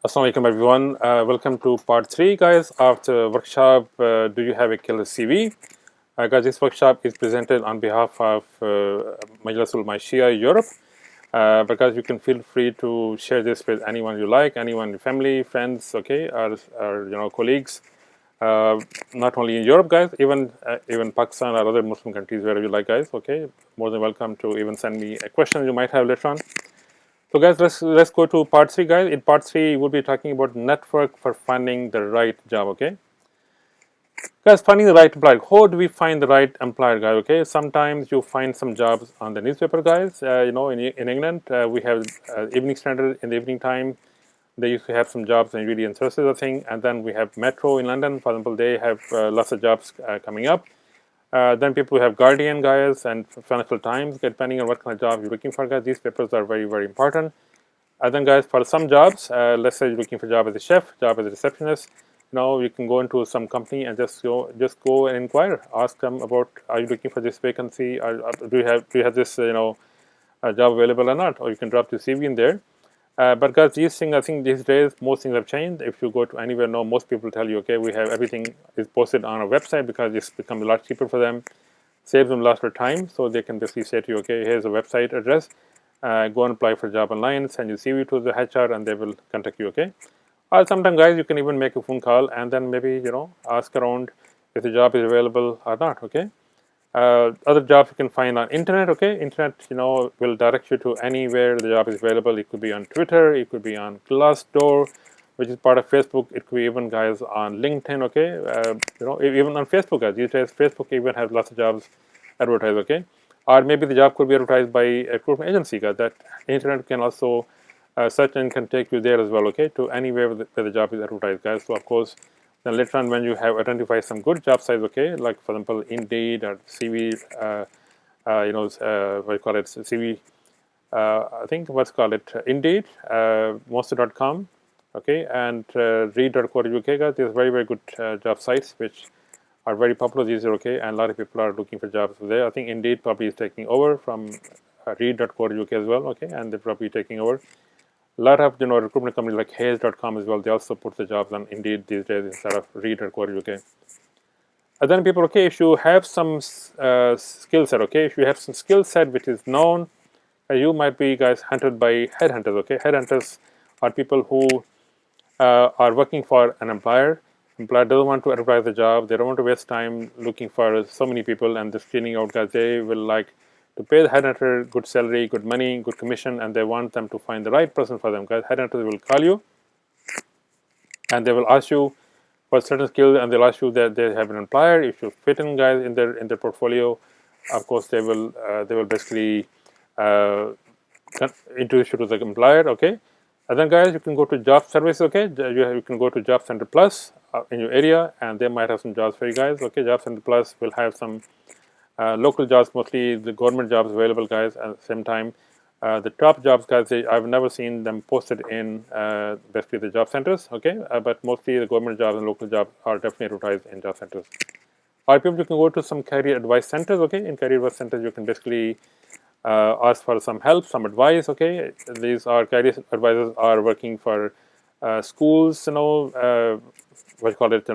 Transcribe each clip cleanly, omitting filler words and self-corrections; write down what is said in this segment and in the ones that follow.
Assalamu alaikum everyone. Welcome to part 3 guys of the workshop Do You Have a Killer CV? Guys, this workshop is presented on behalf of Majlis Ulema Europe. But guys, you can feel free to share this with anyone you like, anyone in your family, friends, okay, or colleagues. Not only in Europe, guys, even Pakistan or other Muslim countries, wherever you like, guys. Okay, more than welcome to even send me a question you might have later on. So guys, let's go to part 3, guys. In part 3, we'll be talking about network for finding the right job. Okay, guys, finding the right employer. How do we find the right employer, guys? Okay, sometimes you find some jobs on the newspaper, guys. In England, we have Evening Standard in the evening time. They used to have some jobs in media and services, I think, and then we have Metro in London, for example. They have lots of jobs coming up. Then people have Guardian, guys, and Financial Times, depending on what kind of job you're looking for, guys. These papers are very, very important. And then, guys, for some jobs, let's say you're looking for a job as a chef, job as a receptionist, you can go into some company and just go and inquire. Ask them about, are you looking for this vacancy? Do you have this a job available or not? Or you can drop your CV in there. But guys, these things, I think these days most things have changed. If you go to anywhere now, most people tell you, okay, we have everything is posted on a website because it's become a lot cheaper for them, saves them lots of time. So they can basically say to you, okay, here's a website address. Go and apply for a job online, send your CV to the HR, and they will contact you. Okay. Or sometimes, guys, you can even make a phone call and then maybe ask around if the job is available or not. Okay. Other jobs you can find on internet. Okay, internet will direct you to anywhere the job is available. It could be on Twitter, it could be on Glassdoor, which is part of Facebook. It could be even, guys, on LinkedIn. Okay, even on Facebook, guys. These days Facebook even has lots of jobs advertised. Okay, or maybe the job could be advertised by a recruitment agency, guys. That internet can also search and can take you there as well. Okay, to anywhere where the job is advertised, guys. So of course, then later on, when you have identified some good job sites, okay, like for example, Indeed or CV, what do you call it, CV, I think what's called it, Indeed, monster.com, okay, and read.co.uk, guys. There's very, very good job sites which are very popular these days, okay, and a lot of people are looking for jobs there. I think Indeed probably is taking over from read.co.uk as well, okay, and they're probably taking over. A lot of recruitment companies like Hayes.com as well. They also put the jobs on Indeed these days instead of Read.co.uk. And then people, okay, if you have some skill set, okay, if you have some skill set which is known, you might be, guys, hunted by headhunters. Okay, headhunters are people who are working for an employer. Employer doesn't want to advertise the job. They don't want to waste time looking for so many people and just screening out, guys. They will like to pay the headhunter good salary, good money, good commission, and they want them to find the right person for them, guys. Headhunters will call you and they will ask you for certain skills, and they'll ask you that they have an employer. If you fit in, guys, in their portfolio, of course they will basically introduce you to the employer. Okay, and then, guys, you can go to job service. Okay, you can go to Job Center Plus in your area, and they might have some jobs for you, guys. Okay, Job Center Plus will have some local jobs, mostly the government jobs available, guys. At the same time, the top jobs, guys, I've never seen them posted in basically the job centers. Okay, but mostly the government jobs and local jobs are definitely advertised in job centers. Or people, you can go to some career advice centers. Okay, in career advice centers, you can basically ask for some help, some advice. Okay, these are career advisors are working for schools, what you call it,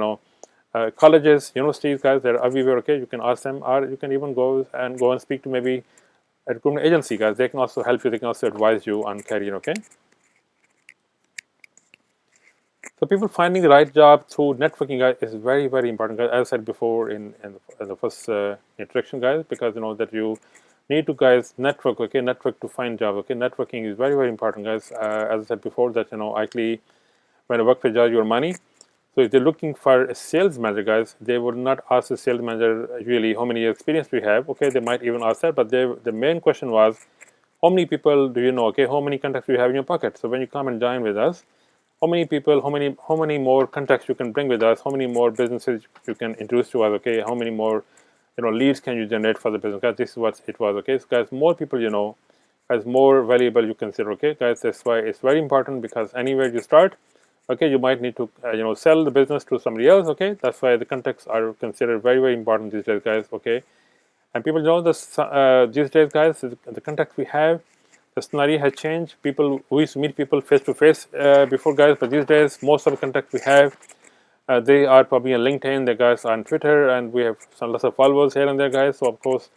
colleges, universities, guys. They're everywhere. Okay, you can ask them, or you can even go and speak to maybe a recruitment agency, guys. They can also help you. They can also advise you on career. Okay. So people finding the right job through networking, guys, is very, very important, guys. As I said before in the first introduction, guys, because that you need to, guys, network. Okay, network to find jobs. Okay, networking is very, very important, guys. As I said before, that actually when I work for job your money. So if they're looking for a sales manager, guys, they would not ask the sales manager really how many years experience we have. Okay, they might even ask that, but the main question was, how many people do you know? Okay, how many contacts do you have in your pocket? So when you come and join with us, how many people, how many more contacts you can bring with us? How many more businesses you can introduce to us? Okay, how many more leads can you generate for the business? Guys, this is what it was. Okay, so guys, more people guys, more valuable you consider. Okay, guys, that's why it's very important, because anywhere you start, okay, you might need to sell the business to somebody else. Okay, that's why the contacts are considered very, very important these days, guys. Okay, and people know this these days, guys, the contacts we have, the scenario has changed. People, we used to meet people face to face before, guys, but these days most of the contacts we have, they are probably on LinkedIn, the guys are on Twitter, and we have some lots of followers here and there, guys. So of course,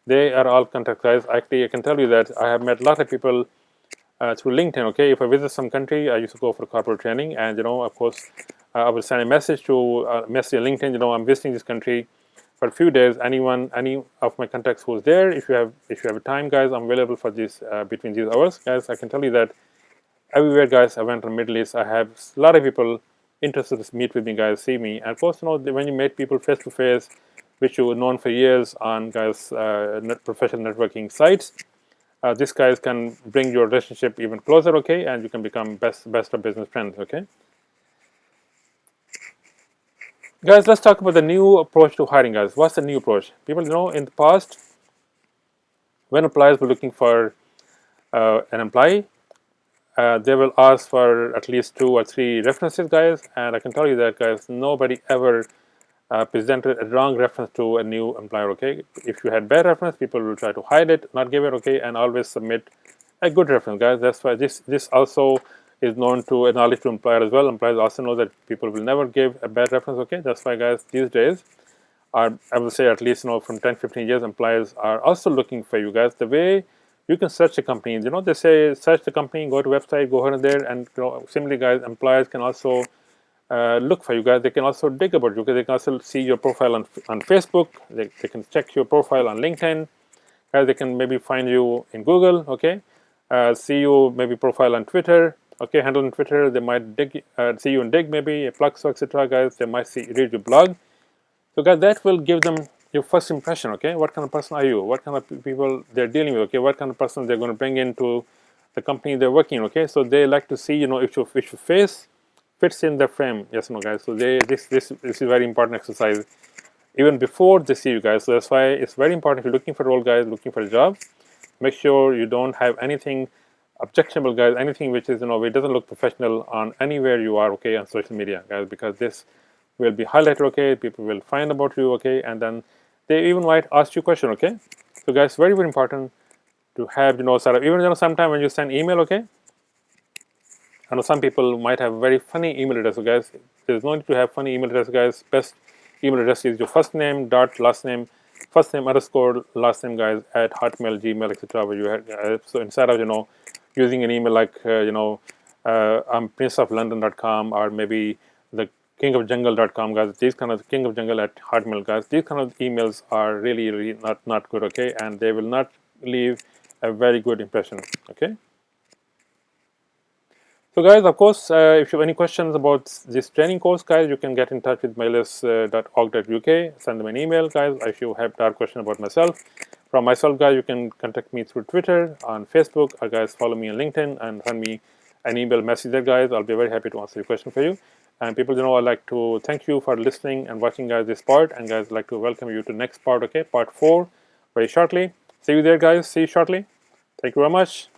they are all contact guys. Actually, I can tell you that I have met a lot of people through LinkedIn. Okay, if I visit some country, I used to go for corporate training, and of course, I will send a message to message on LinkedIn. I'm visiting this country for a few days. Any of my contacts who's there, if you have time, guys, I'm available for this between these hours, guys. I can tell you that everywhere, guys, I went to the Middle East. I have a lot of people interested to meet with me, guys, see me. And of course, when you meet people face to face, which you've known for years on, guys, professional networking sites, this, guys, can bring your relationship even closer, okay, and you can become best of business friends, okay. Guys, let's talk about the new approach to hiring, guys. What's the new approach? People in the past, when employers were looking for an employee, they will ask for at least 2 or 3 references, guys, and I can tell you that, guys, nobody ever presented a wrong reference to a new employer, okay. If you had bad reference, people will try to hide it, not give it, okay, and always submit a good reference, guys. That's why this also is known to acknowledge to employer as well. Employers also know that people will never give a bad reference, okay. That's why, guys, these days, I will say at least from 10-15 years, employers are also looking for you, guys. The way you can search the company, they say search the company, go to website, go here and there, and similarly, guys, employers can also look for you, guys. They can also dig about you, because they can also see your profile on Facebook. They can check your profile on LinkedIn, guys. They can maybe find you in Google, okay. See you maybe profile on Twitter, okay, handle on Twitter. They might dig, see you in Dig, maybe Pluxo, etc., guys. They might read your blog. So, guys, that will give them your first impression, okay. What kind of person are you? What kind of people they're dealing with, okay. What kind of person they're going to bring into the company they're working in, okay. So they like to see, if your face fits in the frame, yes or no, guys. So this is a very important exercise even before they see you, guys. So that's why it's very important, if you're looking for a role, guys, looking for a job, make sure you don't have anything objectionable, guys, anything which is it doesn't look professional on anywhere you are, okay, on social media, guys, because this will be highlighted, okay. People will find about you, okay, and then they even might ask you a question, okay. So, guys, very important to have sort of, even sometime when you send email, okay. I know some people might have very funny email address, so, guys, there's no need to have funny email address, guys. Best email address is your first name dot last name, first name underscore last name, guys, at Hotmail, Gmail, etc. Where you have, so instead of using an email like I'm princeoflondon.com, or maybe the kingofjungle.com, guys, these kind of kingofjungle at Hotmail, guys, these kind of emails are really not good, okay, and they will not leave a very good impression, okay. So, guys, of course, if you have any questions about this training course, guys, you can get in touch with majlis.org.uk, send them an email, guys, if you have a question about myself. From myself, guys, you can contact me through Twitter, on Facebook, or, guys, follow me on LinkedIn and send me an email message there, guys. I'll be very happy to answer your question for you. And people, I'd like to thank you for listening and watching, guys, this part. And, guys, I'd like to welcome you to next part, okay, part 4, very shortly. See you there, guys. See you shortly. Thank you very much.